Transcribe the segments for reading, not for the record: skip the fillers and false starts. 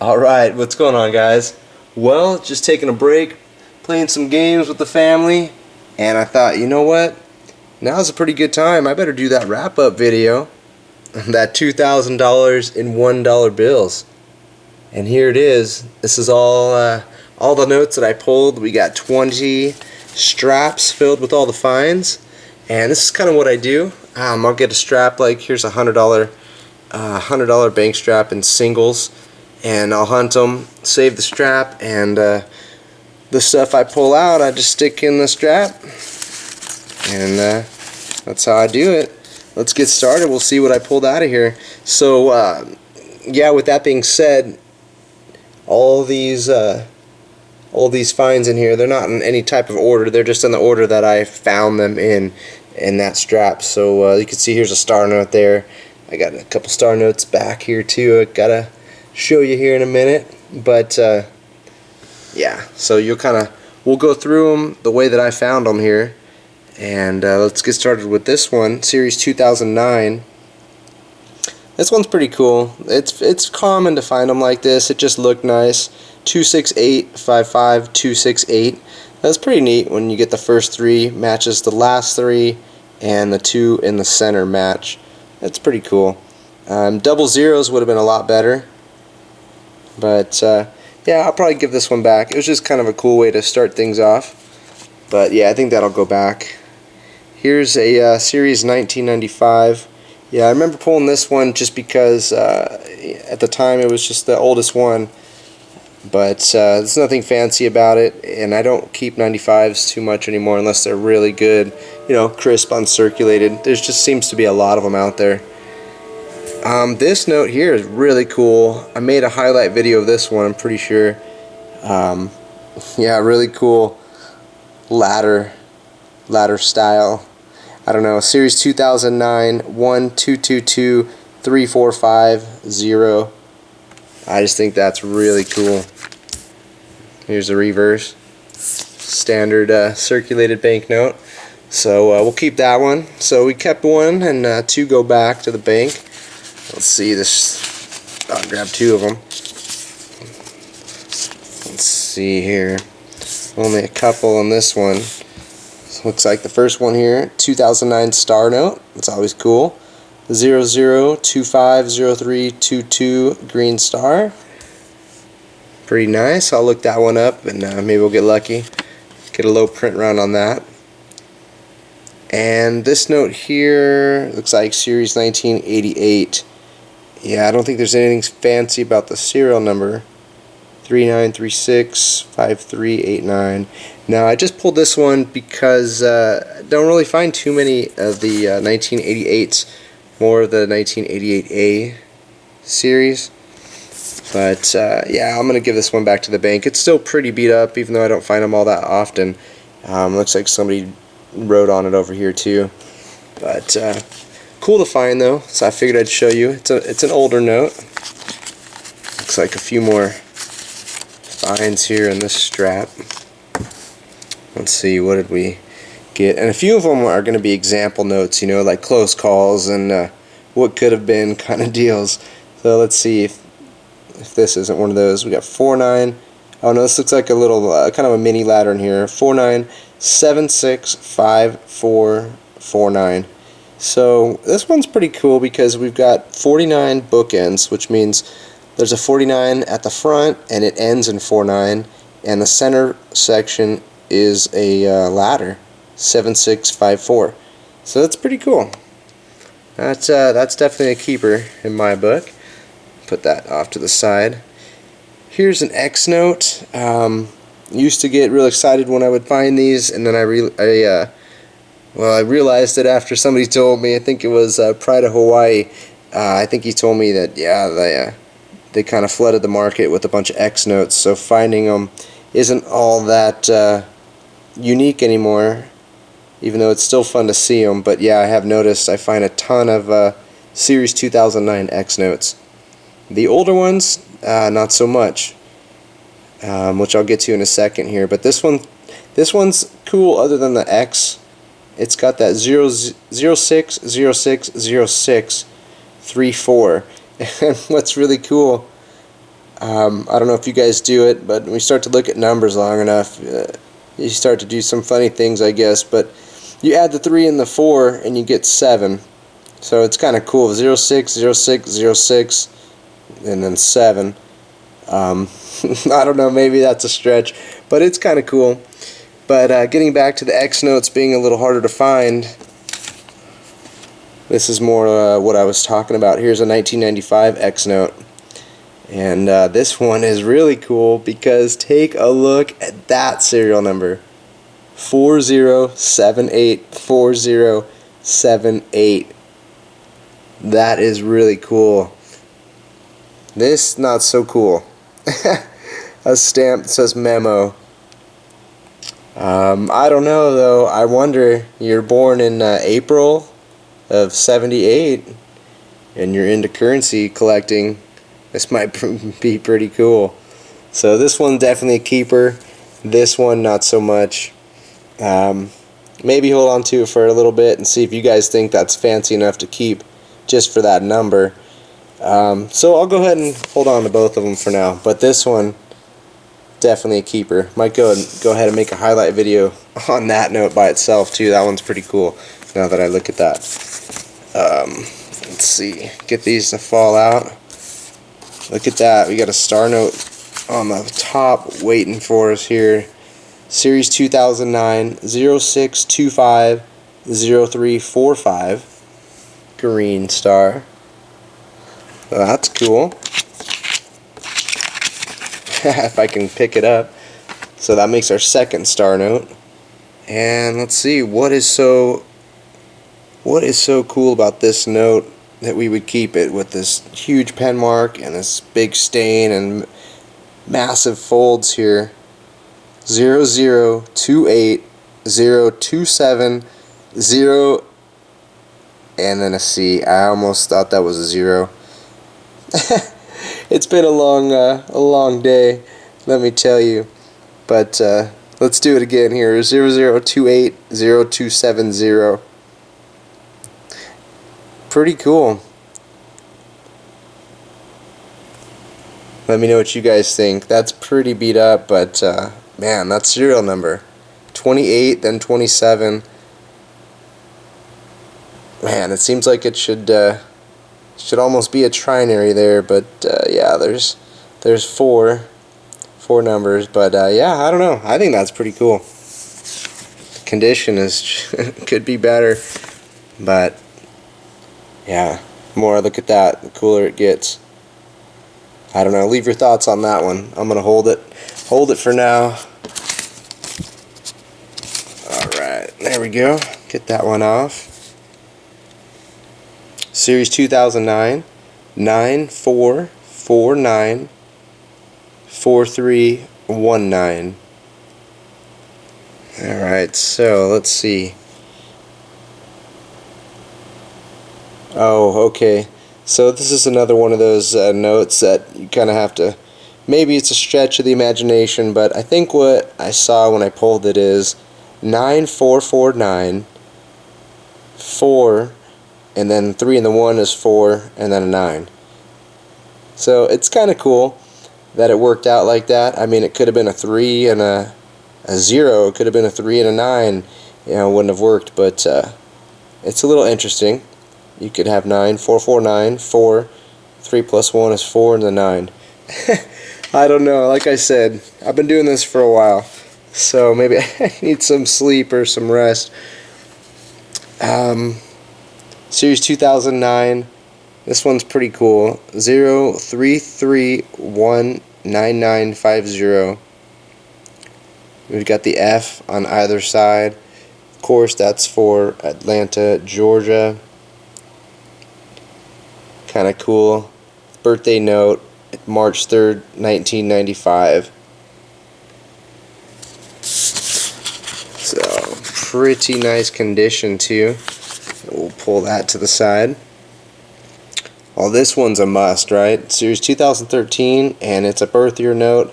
Alright, what's going on, guys? Well, just taking a break, playing some games with the family, and I thought, you know what? Now's a pretty good time. I better do that wrap-up video. That $2,000 in $1 bills. And here it is. This is all the notes that I pulled. We got 20 straps filled with all the finds. And this is kind of what I do. I'll get a strap, like here's a $100 bank strap in singles, and I'll hunt them, save the strap, and the stuff I pull out I just stick in the strap, and that's how I do it. Let's get started. We'll see what I pulled out of here. So yeah, with that being said, all these finds in here, they're not in any type of order. They're just in the order that I found them in that strap. So you can see here's a star note there. I got a couple star notes back here too. I gotta show you here in a minute. But yeah, so we'll go through them the way that I found them here. And let's get started with this one, Series 2009. This one's pretty cool. It's common to find them like this. It just looked nice. 26855 268. That's pretty neat when you get the first three matches the last three, and the two in the center match. That's pretty cool. Double zeros would have been a lot better, but yeah, I'll probably give this one back. It was just kind of a cool way to start things off. But yeah, I think that'll go back. Here's a Series 1995. Yeah, I remember pulling this one just because at the time it was just the oldest one. But there's nothing fancy about it, and I don't keep 95s too much anymore unless they're really good, crisp, uncirculated. There just seems to be a lot of them out there. This note here is really cool. I made a highlight video of this one, I'm pretty sure. Yeah, really cool ladder style. I don't know, Series 2009 1222345 0. I just think that's really cool. Here's the reverse. Standard circulated banknote. So we'll keep that one. So we kept one, and two go back to the bank. Let's see this. I'll grab two of them. Let's see here. Only a couple on this one. So looks like the first one here, 2009 star note. That's always cool. 00250322 green star. Pretty nice. I'll look that one up, and maybe we'll get lucky. Get a low print run on that. And this note here looks like Series 1988. Yeah, I don't think there's anything fancy about the serial number. 39365389. Now, I just pulled this one because I don't really find too many of the 1988s. More of the 1988A series. But yeah, I'm going to give this one back to the bank. It's still pretty beat up, even though I don't find them all that often. Looks like somebody wrote on it over here too. But cool to find though, so I figured I'd show you. It's an older note. Looks like a few more finds here in this strap. Let's see, what did we get? And a few of them are going to be example notes, like close calls and what could have been kind of deals. So let's see if this isn't one of those. We got 49. Oh no, this looks like a little kind of a mini ladder in here. 49765449. So this one's pretty cool because we've got 49 bookends, which means there's a 49 at the front and it ends in 49, and the center section is a ladder, 7654. So that's pretty cool. That's definitely a keeper in my book. Put that off to the side. Here's an X note. Used to get real excited when I would find these, and then I realized it after somebody told me. I think it was Pride of Hawaii. I think he told me that they kind of flooded the market with a bunch of X notes, so finding them isn't all that unique anymore, even though it's still fun to see them. But yeah, I have noticed I find a ton of Series 2009 X notes. The older ones, not so much, which I'll get to in a second here. But this one's cool. Other than the X, it's got that 06060634. And what's really cool I don't know if you guys do it, but when we start to look at numbers long enough, you start to do some funny things, I guess. But you add the 3 and the 4 and you get 7. So it's kind of cool. 0, 6, 0, 6, 0, 6, and then 7. I don't know, maybe that's a stretch, but it's kind of cool. But getting back to the X notes being a little harder to find, this is more what I was talking about. Here's a 1995 X note. And this one is really cool because take a look at that serial number. 4078, 4078. That is really cool. This, not so cool. A stamp that says memo. I don't know though. I wonder, you're born in April of 78 and you're into currency collecting. This might be pretty cool. So this one definitely a keeper. This one not so much. Maybe hold on to it for a little bit and see if you guys think that's fancy enough to keep just for that number. So I'll go ahead and hold on to both of them for now. But this one, definitely a keeper. Might go ahead and make a highlight video on that note by itself too. That one's pretty cool now that I look at that. Let's see. Get these to fall out. Look at that. We got a star note on the top waiting for us here. Series 2009 0625 0345. Green star. Well, that's cool. If I can pick it up. So that makes our second star note. And let's see, what is so cool about this note that we would keep it with this huge pen mark and this big stain and massive folds here. 0028 027 0 and then a C. I almost thought that was a 0. It's been a long day, let me tell you. But let's do it again here. 0028 0270. Pretty cool. Let me know what you guys think. That's pretty beat up, but man, that serial number 28 then 27. Man, it seems like it should almost be a trinary there, but yeah, there's four numbers, but yeah, I don't know. I think that's pretty cool. Condition is could be better, but yeah, the more I look at that, the cooler it gets. I don't know. Leave your thoughts on that one. I'm gonna hold it for now. All right, there we go. Get that one off. Series 2009 9449 4319. Alright, so let's see. Oh, okay. So this is another one of those notes that you kind of have to, maybe it's a stretch of the imagination, but I think what I saw when I pulled it is 9449 4, and then 3 and the 1 is 4, and then a 9. So it's kind of cool that it worked out like that. I mean, it could have been a 3 and a 0. It could have been a 3 and a 9. You know, it wouldn't have worked, but it's a little interesting. You could have 9, 4, 4, 9, 4, 3 plus 1 is 4, and the 9. I don't know. Like I said, I've been doing this for a while, so maybe I need some sleep or some rest. Series 2009. This one's pretty cool. 033199950. We've got the F on either side. Of course, that's for Atlanta, Georgia. Kind of cool. Birthday note, March 3rd, 1995. So, pretty nice condition too. We'll pull that to the side. Well, this one's a must, right? Series 2013, and it's a birth year note.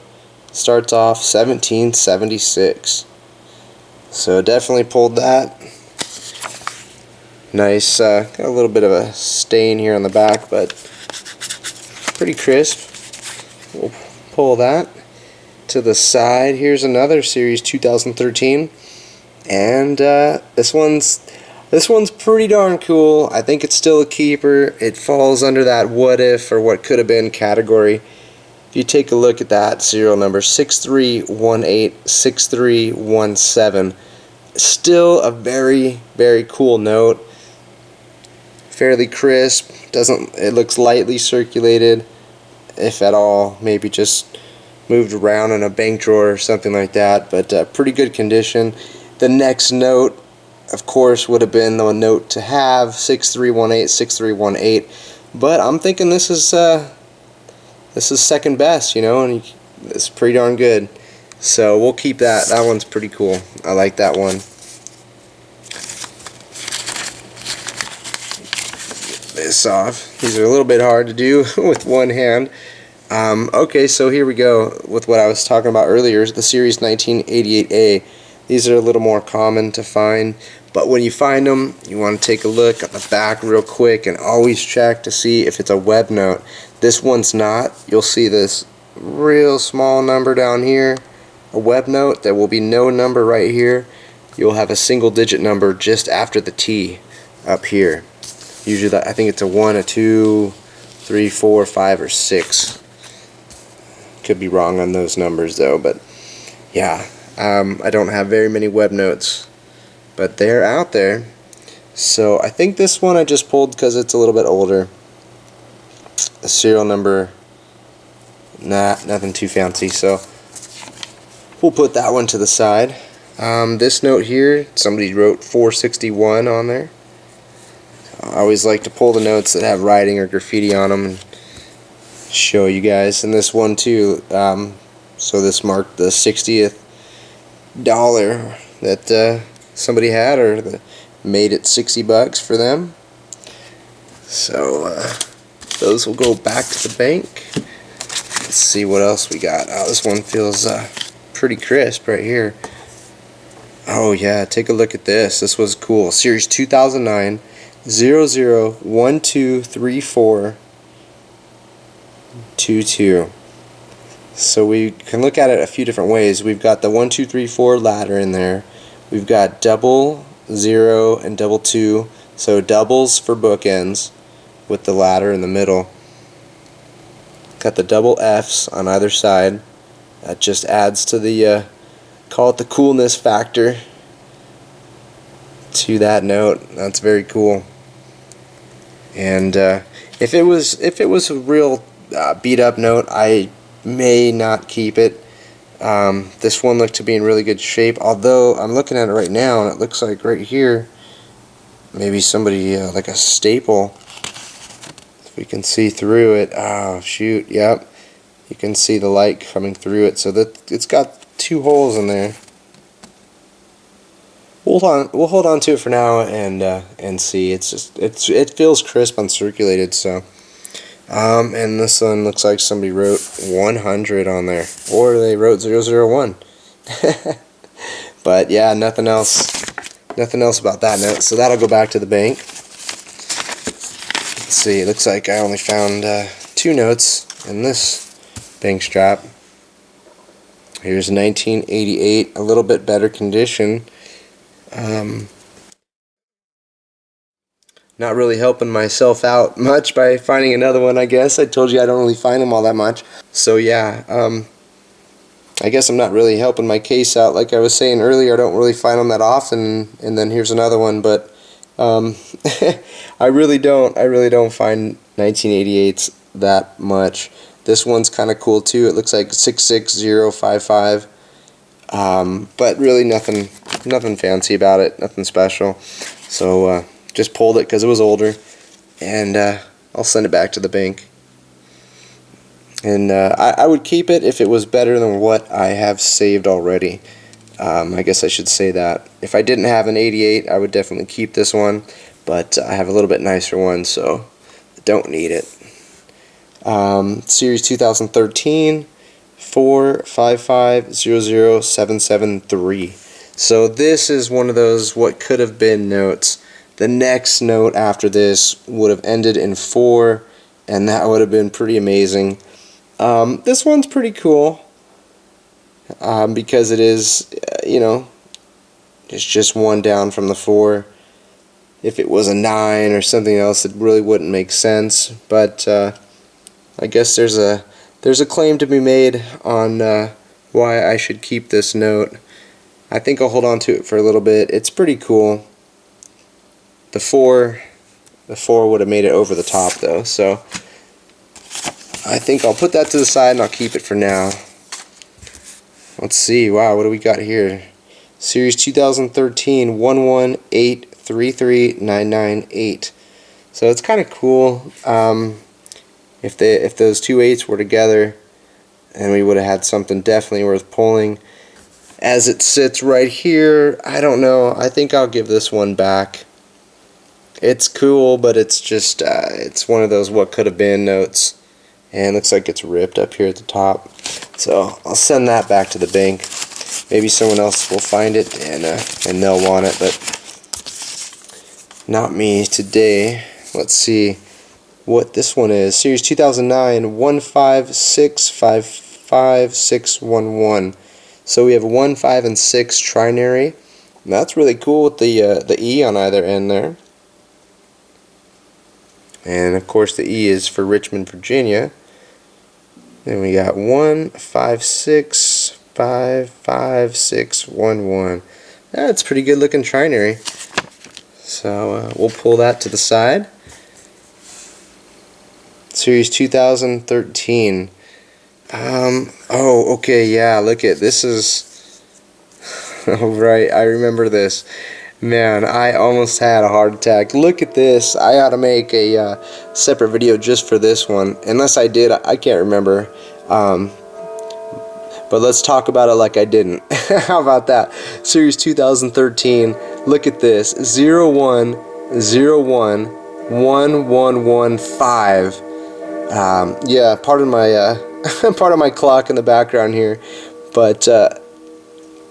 Starts off 1776. So definitely pulled that. Nice, got a little bit of a stain here on the back, but pretty crisp. We'll pull that to the side. Here's another series 2013, and this one's pretty darn cool. I think it's still a keeper. It falls under that what if or what could have been category. If you take a look at that serial number 63186317, still a very, very cool note. Fairly crisp. It looks lightly circulated, if at all. Maybe just moved around in a bank drawer or something like that, but pretty good condition. The next note, of course, would have been the note to have, 63186318, but I'm thinking this is second best, you know, and it's pretty darn good. So we'll keep that. That one's pretty cool. I like that one. This off. These are a little bit hard to do with one hand. Okay, so here we go with what I was talking about earlier, the series 1988A. These are a little more common to find, but when you find them, you want to take a look at the back real quick and always check to see if it's a web note. This one's not. You'll see this real small number down here, a web note. There will be no number right here. You'll have a single digit number just after the T up here. Usually I think it's a 1, a 2, 3, 4, 5, or 6. Could be wrong on those numbers though, but yeah, I don't have very many web notes, but they're out there. So I think this one I just pulled because it's a little bit older. The serial number, nothing too fancy, so we'll put that one to the side. This note here, somebody wrote 461 on there. I always like to pull the notes that have writing or graffiti on them and show you guys. And this one too, so this marked the 60th dollar that somebody had, or made it 60 bucks for them. So those will go back to the bank. Let's see what else we got. Oh, this one feels pretty crisp right here. Oh yeah, take a look at this. This was cool. Series 2009 00123422. So we can look at it a few different ways. We've got the 1, 2, 3, 4 ladder in there. We've got double, 0, and double 2. So doubles for bookends with the ladder in the middle. Got the double F's on either side. That just adds to the call it the coolness factor to that note. That's very cool. And if it was a real beat up note, I may not keep it. This one looked to be in really good shape, although I'm looking at it right now and it looks like right here maybe somebody like a staple, if we can see through it. Oh shoot, yep, you can see the light coming through it, so that it's got 2 holes in there. We'll hold on to it for now and see. It feels crisp uncirculated. So and this one looks like somebody wrote 100 on there, or they wrote 001. But yeah, nothing else about that note, so that'll go back to the bank. Let's see, it looks like I only found 2 notes in this bank strap. Here's 1988, a little bit better condition. Not really helping myself out much by finding another one, I guess. I told you I don't really find them all that much. So yeah, I guess I'm not really helping my case out. Like I was saying earlier, I don't really find them that often, and then here's another one, but I really don't find 1988s that much. This one's kind of cool too. It looks like 66055. But really nothing fancy about it, nothing special. So just pulled it because it was older, and I'll send it back to the bank. And I would keep it if it was better than what I have saved already. I guess I should say that. If I didn't have an 88, I would definitely keep this one, but I have a little bit nicer one, so I don't need it. Series 2013 455-00773. So this is one of those what could have been notes. The next note after this would have ended in 4, and that would have been pretty amazing. This one's pretty cool because it is, it's just one down from the 4. If it was a 9 or something else, it really wouldn't make sense. But I guess there's a claim to be made on why I should keep this note. I think I'll hold on to it for a little bit. It's pretty cool. The 4 would have made it over the top though, so I think I'll put that to the side and I'll keep it for now. Let's see. Wow, what do we got here? Series 2013 118339998. So it's kind of cool. If those two 8s were together, and we would have had something definitely worth pulling. As it sits right here, I don't know. I think I'll give this one back. It's cool, but it's just it's one of those what could have been notes, and looks like it's ripped up here at the top. So I'll send that back to the bank. Maybe someone else will find it and they'll want it, but not me today. Let's see what this one is. Series 2009 156555611. So we have 1, 5, and 6 trinary. And that's really cool with the E on either end there. And of course the E is for Richmond, Virginia. Then we got 1, 5, 6, 5, 5, 6, 1, 1. That's pretty good looking trinary. So we'll pull that to the side. Series 2013. Oh, okay, yeah, look at this is oh, right, I remember this. Man, I almost had a heart attack. Look at this. I ought to make a separate video just for this one. Unless I did, I can't remember. But let's talk about it like I didn't. How about that? Series 2013. Look at this. 01011115. Yeah, pardon my part of my clock in the background here, but I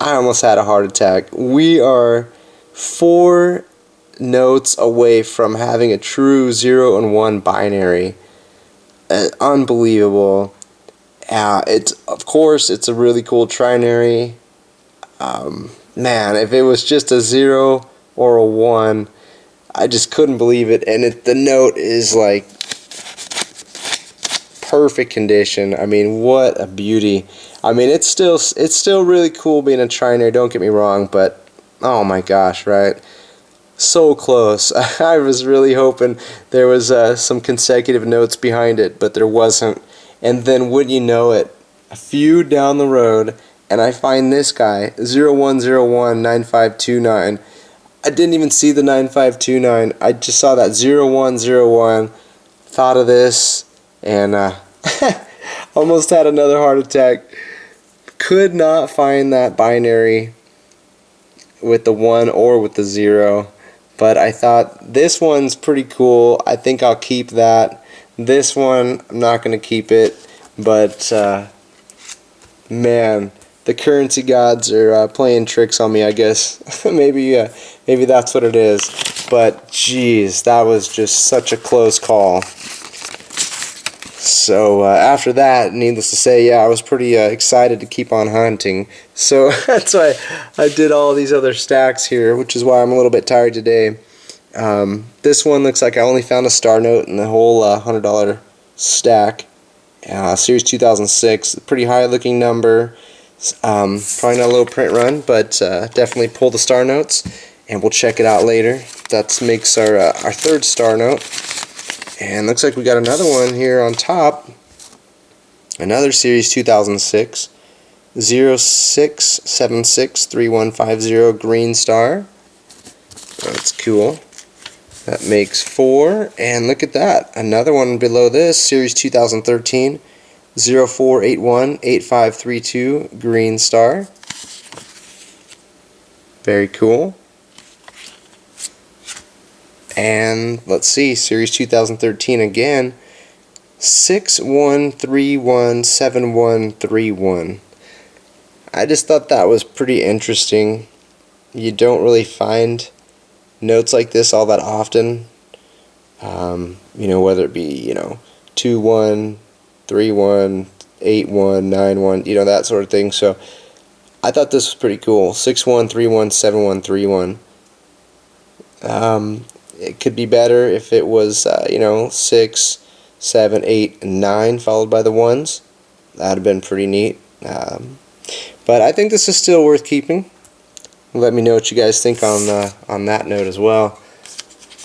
almost had a heart attack. We are 4 notes away from having a true 0 and 1 binary. Unbelievable. Of course it's a really cool trinary. Man, if it was just a 0 or a 1, I just couldn't believe it. And the note is like perfect condition. I mean, what a beauty. I mean, it's still really cool being a trinary, don't get me wrong, but oh my gosh, right? So close. I was really hoping there was some consecutive notes behind it, but there wasn't. And then wouldn't you know it, a few down the road, and I find this guy, 01019529. I didn't even see the 9529. I just saw that 0101, thought of this, and almost had another heart attack. Could not find that binary with the 1 or with the 0, but I thought this one's pretty cool. I think I'll keep that. This one, I'm not going to keep it, but man, the currency gods are playing tricks on me, I guess. maybe that's what it is. But geez, that was just such a close call. So after that, needless to say, yeah, I was pretty excited to keep on hunting. So that's why I did all these other stacks here, which is why I'm a little bit tired today. This one looks like I only found a star note in the whole $100 stack. Series 2006, pretty high looking number. Probably not a low print run, but definitely pull the star notes, and we'll check it out later. That makes our 3rd star note. And looks like we got another one here on top. Another Series 2006. 06763150 green star. That's cool. That makes 4. And look at that. Another one below this. Series 2013. 04818532 green star. Very cool. And let's see, Series 2013 again, 61317131. I just thought that was pretty interesting. You don't really find notes like this all that often. Whether it be 21, 31, 8191, you know, that sort of thing. So I thought this was pretty cool. 61317131. It could be better if it was you know, 6, 7, 8, and 9 followed by the ones. That'd have been pretty neat. But I think this is still worth keeping. Let me know what you guys think on that note as well.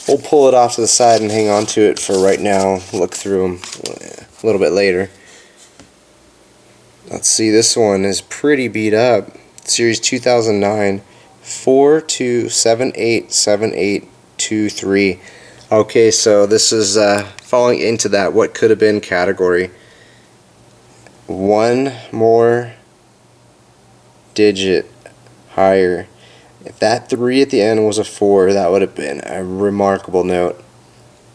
We'll pull it off to the side and hang on to it for right now. Look through them a little bit later. Let's see, this one is pretty beat up. Series 2009, 42787823. Okay, so this is falling into that what could have been category. One more digit higher. If that 3 at the end was a 4, that would have been a remarkable note,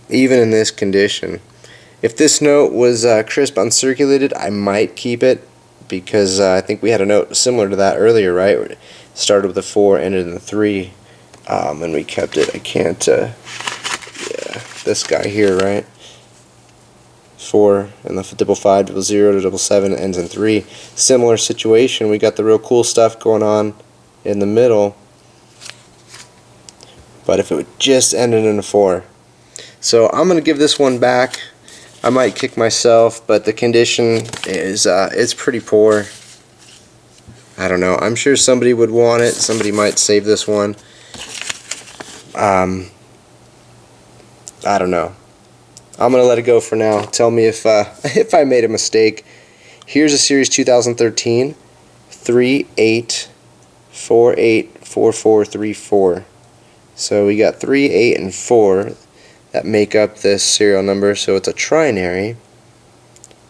even in this condition. If this note was crisp uncirculated, I might keep it, because I think we had a note similar to that earlier, right? It started with a 4, ended in a 3, and we kept it. I can't, yeah, this guy here, right? 4, and the 555, 00 to 77 ends in 3. Similar situation, we got the real cool stuff going on in the middle. But if it would just ended in a 4. So I'm going to give this one back. I might kick myself, but the condition is it's pretty poor. I don't know. I'm sure somebody would want it. Somebody might save this one. I don't know. I'm going to let it go for now. Tell me if if I made a mistake. Here's a Series 2013 38484434. So we got 3, 8, and 4 that make up this serial number, so it's a trinary.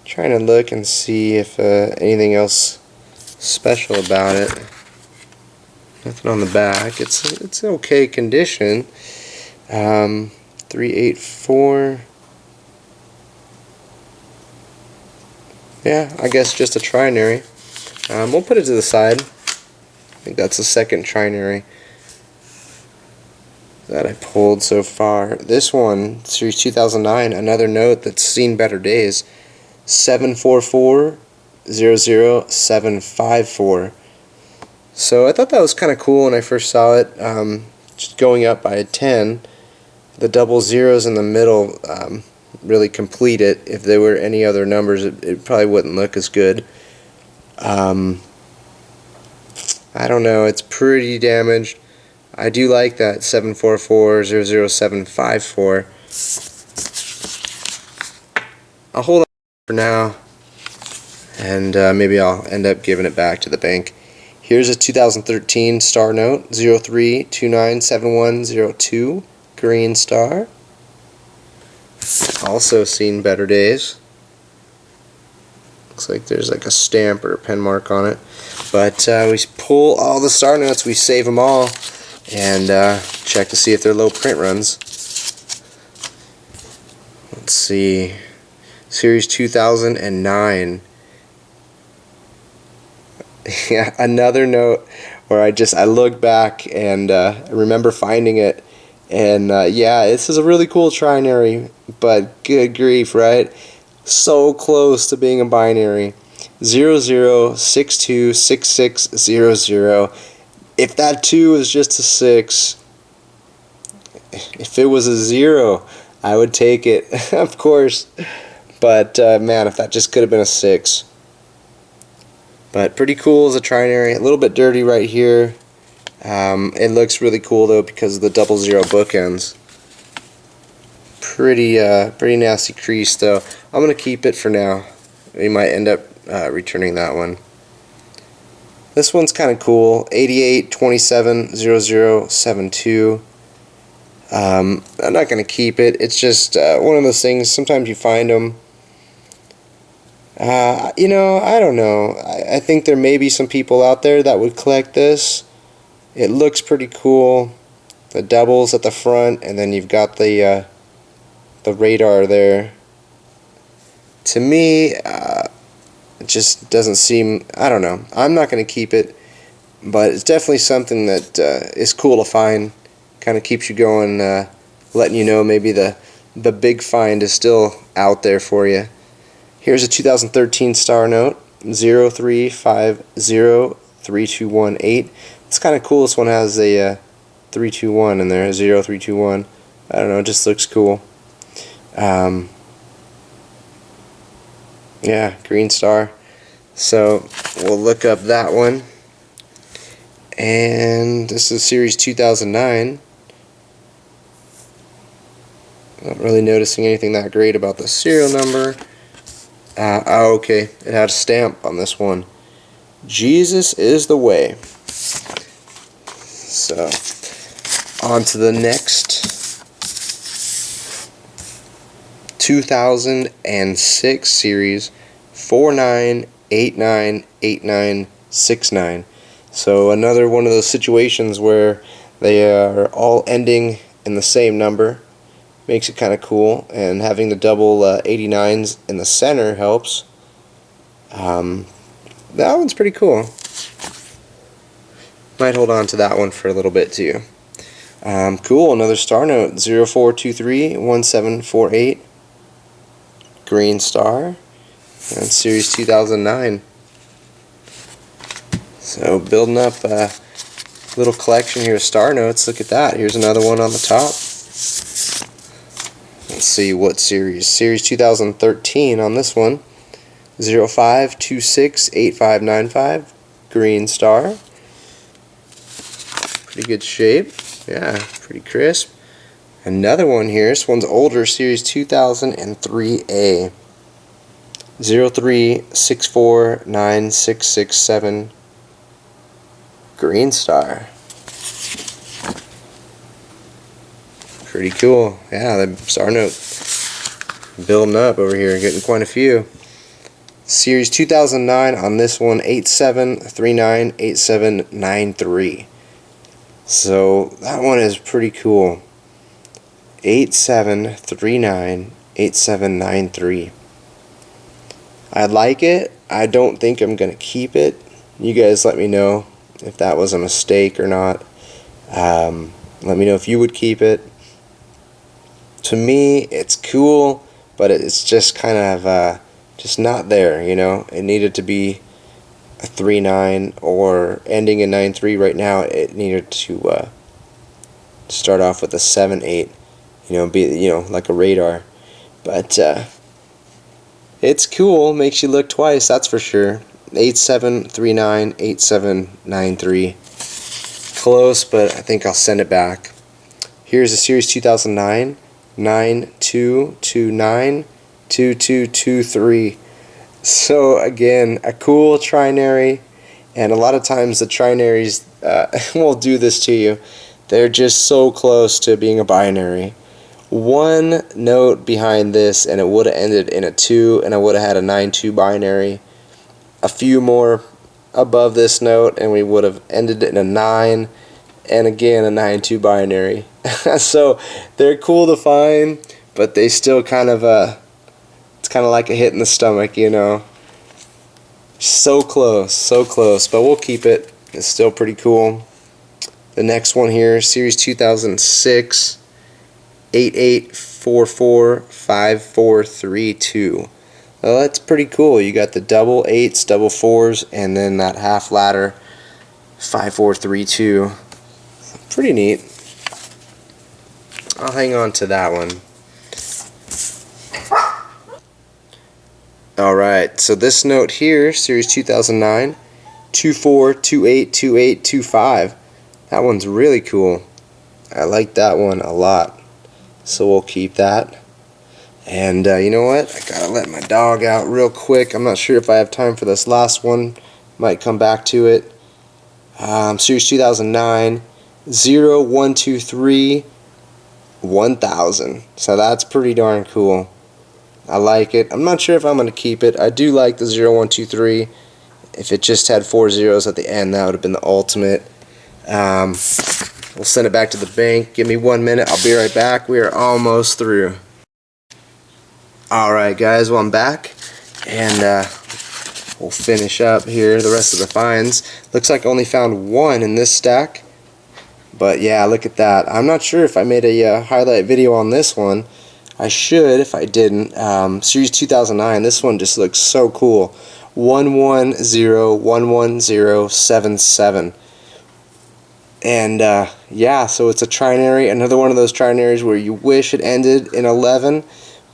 Trying to look and see if anything else special about it. Nothing on the back. It's okay condition. 384. Yeah, I guess just a trinary. We'll put it to the side. I think that's the second trinary that I pulled so far. This one, Series 2009, another note that's seen better days. 744-00754. So I thought that was kind of cool when I first saw it. Just going up by a 10. The double zeros in the middle really complete it. If there were any other numbers, it probably wouldn't look as good. I don't know, it's pretty damaged. I do like that 744-00754. I'll hold on for now, and maybe I'll end up giving it back to the bank. Here's a 2013 star note, 03297102, green star. Also seen better days. Looks like there's like a stamp or a pen mark on it. But we pull all the star notes, we save them all, and check to see if they're low print runs. Let's see. Series 2009. Yeah, another note where I look back and remember finding it, and yeah, this is a really cool trinary, but good grief, right? So close to being a binary. 00626600. If that 2 was just a 6, if it was a 0, I would take it, of course. But man, if that just could have been a 6. But pretty cool as a trinary. A little bit dirty right here. It looks really cool though because of the 00 bookends. Pretty nasty crease though. I'm gonna keep it for now. We might end up returning that one. This one's kind of cool. 88270072. I'm not gonna keep it. It's just one of those things. Sometimes you find them. You know, I don't know. I think there may be some people out there that would collect this. It looks pretty cool. The doubles at the front, and then you've got the radar there. To me, it just doesn't seem, I don't know. I'm not going to keep it, but it's definitely something that is cool to find. Kind of keeps you going, letting you know maybe the big find is still out there for you. Here's a 2013 star note, 03503218. It's kind of cool. This one has a 321 in there, 0321. I don't know, it just looks cool. Yeah, green star. So we'll look up that one. And this is series 2009. Not really noticing anything that great about the serial number. Oh, okay, it had a stamp on this one. Jesus is the way. So, on to the next 2006 series 49898969. So another one of those situations where they are all ending in the same number. Makes it kind of cool, and having the double 89s in the center helps. That one's pretty cool. Might hold on to that one for a little bit too. Cool, another star note, 04231748. Green star. And series 2009. So building up a little collection here of star notes. Look at that. Here's another one on the top. Let's see what series. Series 2013 on this one. 05268595. Green star. Pretty good shape. Yeah, pretty crisp. Another one here. This one's older. Series 2003A. 03649667. Green star. Pretty cool. Yeah, the star note building up over here, getting quite a few. Series 2009 on this one, 87398793. So that one is pretty cool. 87398793. I like it. I don't think I'm gonna keep it. You guys let me know if that was a mistake or not. Let me know if you would keep it. To me, it's cool, but it's just kind of just not there, you know. It needed to be a 3-9 or ending in 9-3. Right now, it needed to start off with a 7-8, you know, be like a radar. But it's cool, makes you look twice, that's for sure. 87398793. Close, but I think I'll send it back. Here's a series 2009. 92292223. So again, a cool trinary, and a lot of times the trinaries will do this to you. They're just so close to being a binary. One note behind this and it would have ended in a 2, and I would have had a 9-2 binary. A few more above this note and we would have ended in a 9, and again a 9-2 binary. So they're cool to find, but they still kind of it's kind of like a hit in the stomach, you know. So close, but we'll keep it. It's still pretty cool. The next one here, series 2006, 88445432. Well, that's pretty cool. You got the double 8s, double 4s, and then that half ladder 5432. Pretty neat. I'll hang on to that one. Alright, so this note here, series 2009, 24282825. That one's really cool. I like that one a lot. So we'll keep that. And you know what? I gotta let my dog out real quick. I'm not sure if I have time for this last one. Might come back to it. Series 2009, 0123 1000. So that's pretty darn cool. I like it. I'm not sure if I'm going to keep it. I do like the 0123. If it just had 4 zeros at the end, that would have been the ultimate. We'll send it back to the bank. Give me 1 minute. I'll be right back. We are almost through. Alright guys, well I'm back. And we'll finish up here the rest of the finds. Looks like I only found one in this stack. But yeah, look at that. I'm not sure if I made a highlight video on this one. I should if I didn't. Series 2009. This one just looks so cool. 110-11077. And yeah, so it's a trinary, another one of those trinaries where you wish it ended in 11,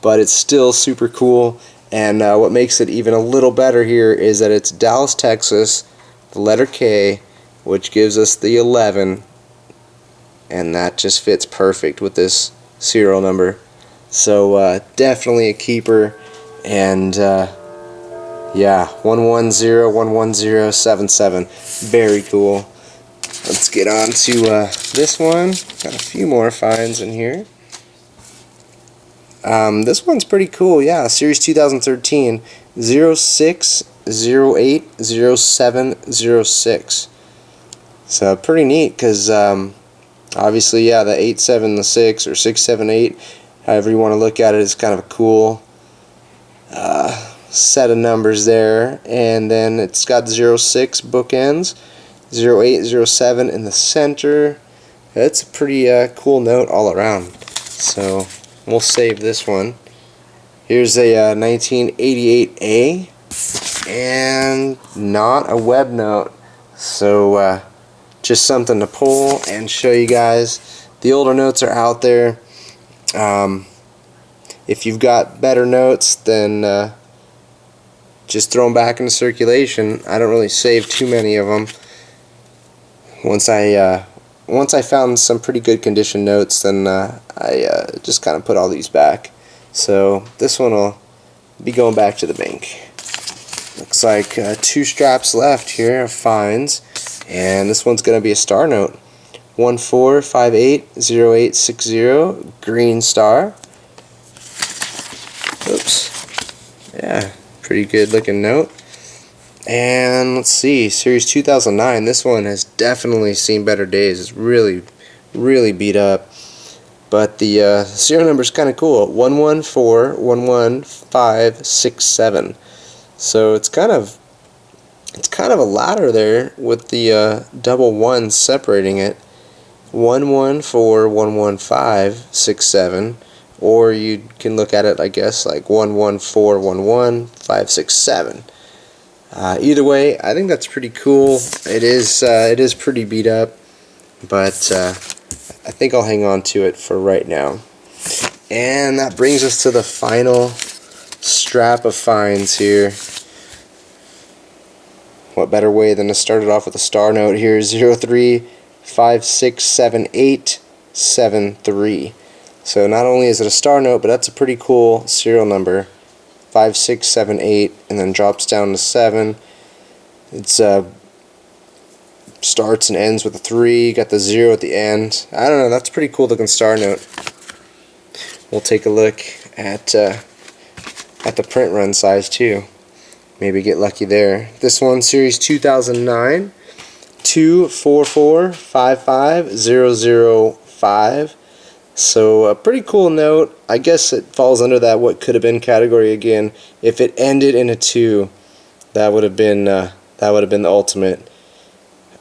but it's still super cool. And what makes it even a little better here is that it's Dallas, Texas, the letter K, which gives us the 11, and that just fits perfect with this serial number. So definitely a keeper. And yeah, 110-11077. Very cool. Let's get on to this one. Got a few more finds in here. This one's pretty cool. Yeah, Series 2013, 06080706. So pretty neat, because obviously, yeah, the 87, the 6, or 678, however you want to look at it, is kind of a cool set of numbers there. And then it's got 06 bookends, 0807 in the center. That's a pretty cool note all around. So we'll save this one. Here's a 1988A, and not a web note. So just something to pull and show you guys. The older notes are out there. If you've got better notes, then just throw them back into circulation. I don't really save too many of them. Once I found some pretty good condition notes, then I just kind of put all these back. So this one will be going back to the bank. Looks like 2 straps left here of finds, and this one's going to be a star note. 14580860, green star. Oops. Yeah, pretty good looking note. And let's see, Series 2009. This one has definitely seen better days. It's really beat up. But the serial number is kind of cool. 11411567. So it's kind of a ladder there with the double ones separating it. 11411567. Or you can look at it, I guess, like 11411567. Either way, I think that's pretty cool. It is pretty beat up, but I think I'll hang on to it for right now. And that brings us to the final strap of finds here. What better way than to start it off with a star note here? 03567873. So not only is it a star note, but that's a pretty cool serial number. 5678, and then drops down to 7. It's starts and ends with a 3. Got the 0 at the end. I don't know. That's a pretty cool looking star note. We'll take a look at the print run size too. Maybe get lucky there. This one, Series 2009, 244550005. So a pretty cool note. I guess it falls under that what could have been category again. If it ended in a 2, that would have been the ultimate.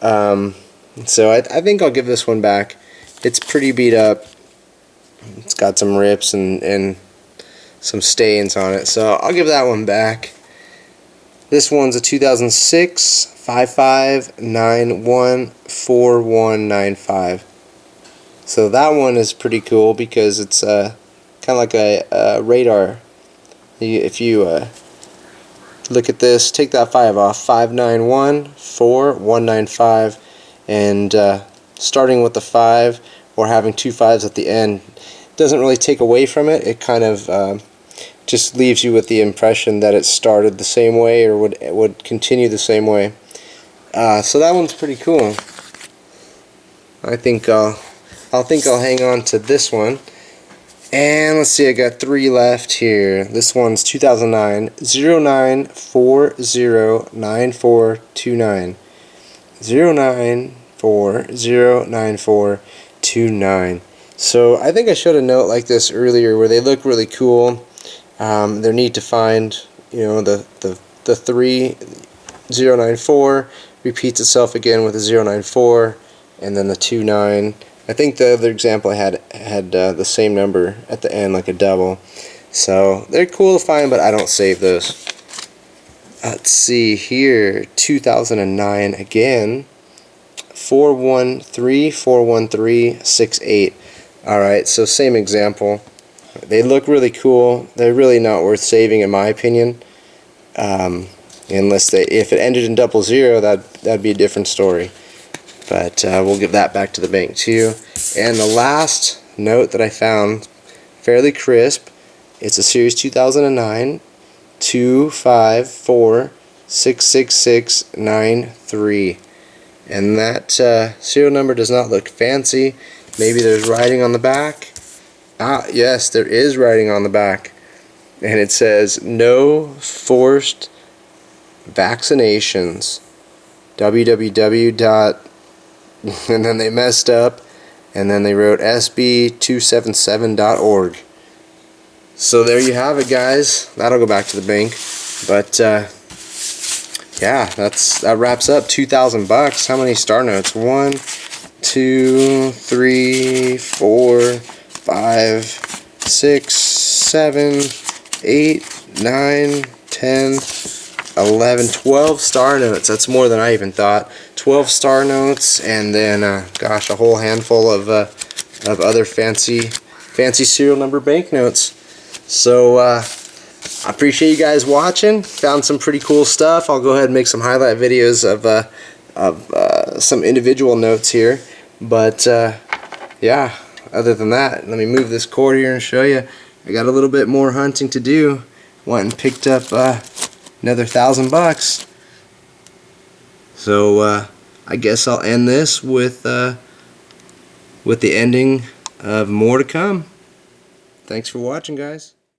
So I think I'll give this one back. It's pretty beat up. It's got some rips and some stains on it. So I'll give that one back. This one's a 2006 55914195. So that one is pretty cool because it's kind of like a radar. If you look at this, take that 5 off, 59149195, and starting with the 5 or having 2 5s at the end doesn't really take away from it. It kind of just leaves you with the impression that it started the same way or would continue the same way. So that one's pretty cool. I think I'll hang on to this one. And let's see, I got 3 left here. This one's 2009, 09409429. 09409429. So I think I showed a note like this earlier where they look really cool. They're neat to find. You know, the 3094 repeats itself again with a 094, and then the 29 I think the other example I had the same number at the end, like a double. So they're cool to find, but I don't save those. Let's see here, 2009 again, 413, 413, 68. Alright, so same example. They look really cool. They're really not worth saving in my opinion. Unless if it ended in 00, that'd be a different story. But we'll give that back to the bank too. And the last note that I found, fairly crisp, it's a series 2009, 2546693, and that serial number does not look fancy. Maybe there's writing on the back. Ah, yes, there is writing on the back, and it says no forced vaccinations, www. And then they messed up, and then they wrote sb277.org. So there you have it, guys. That'll go back to the bank. But yeah, that wraps up $2,000. How many star notes? 1, 2, 3, 4, 5, 6, 7, 8, 9, 10, 11, 12 star notes. That's more than I even thought. 12 star notes, and then gosh, a whole handful of other fancy serial number banknotes. So I appreciate you guys watching. Found some pretty cool stuff. I'll go ahead and make some highlight videos of some individual notes here. But yeah, other than that, let me move this cord here and show you. I got a little bit more hunting to do. Went and picked up another $1,000. So I guess I'll end this with the ending of more to come. Thanks for watching, guys.